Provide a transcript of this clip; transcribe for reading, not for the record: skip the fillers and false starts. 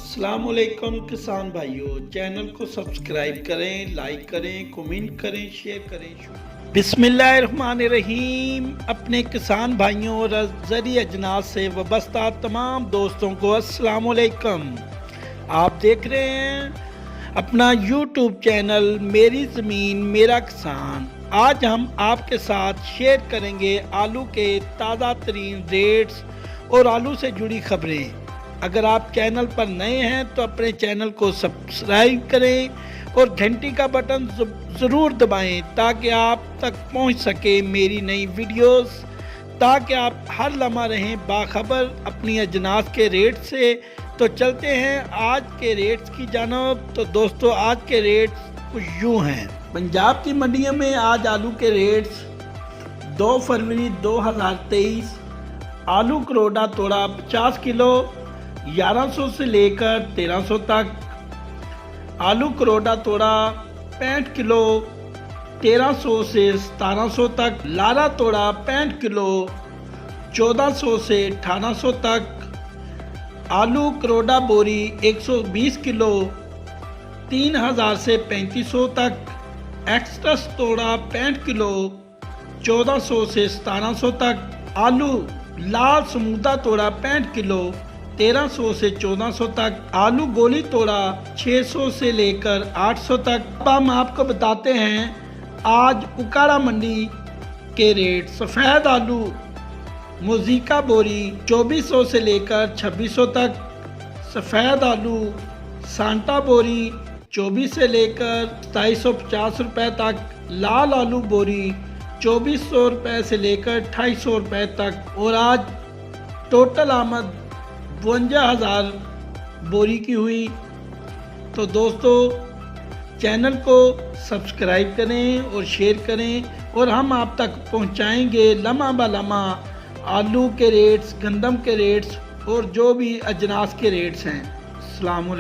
अस्सलामुअलैकुम किसान भाइयों, चैनल को सब्सक्राइब करें, लाइक करें, कमेंट करें, शेयर करें। बिस्मिल्लाहिर्रहमानिर्रहीम। अपने किसान भाइयों और ज़रूरी अजनास से वाबस्ता तमाम दोस्तों को अस्सलामुअलैकुम। आप देख रहे हैं अपना यूट्यूब चैनल मेरी ज़मीन मेरा किसान। आज हम आपके साथ शेयर करेंगे आलू के ताज़ा तरीन रेट्स और आलू से जुड़ी खबरें। अगर आप चैनल पर नए हैं तो अपने चैनल को सब्सक्राइब करें और घंटी का बटन ज़रूर दबाएं ताकि आप तक पहुंच सके मेरी नई वीडियोस, ताकि आप हर लम्हा रहें बाखबर अपनी अजनास के रेट से। तो चलते हैं आज के रेट्स की जानब। तो दोस्तों, आज के रेट्स कुछ यूँ हैं। पंजाब की मंडियों में आज आलू के रेट्स 2 फरवरी 2023। आलू करोड़ा तोड़ा 50 किलो 1100 से लेकर 1300 तक। आलू करोड़ा तोड़ा 65 किलो 1300 से 1700 तक। लारा तोड़ा 65 किलो 1400 से 1800 तक। आलू करोड़ा बोरी 120 किलो 3000 से 3500 तक। एक्सप्रेस तोड़ा 65 किलो 1400 से 1700 तक। आलू लाल समूदा तोड़ा 65 किलो 1300 से 1400 तक। आलू गोली तोड़ा 600 से लेकर 800 तक। अब हम आपको बताते हैं आज उकाड़ा मंडी के रेट। सफ़ेद आलू मोज़िका बोरी 2400 से लेकर 2600 तक। सफ़ेद आलू सांता बोरी 24 से लेकर 2750 रुपये तक। लाल आलू बोरी 2400 रुपये से लेकर 2800 रुपये तक। और आज टोटल आमद 52,000 बोरी की हुई। तो दोस्तों, चैनल को सब्सक्राइब करें और शेयर करें और हम आप तक पहुंचाएंगे लम्हा ब लम्हा आलू के रेट्स, गंदम के रेट्स और जो भी अजनास के रेट्स हैं। अस्सलाम वालेकुम।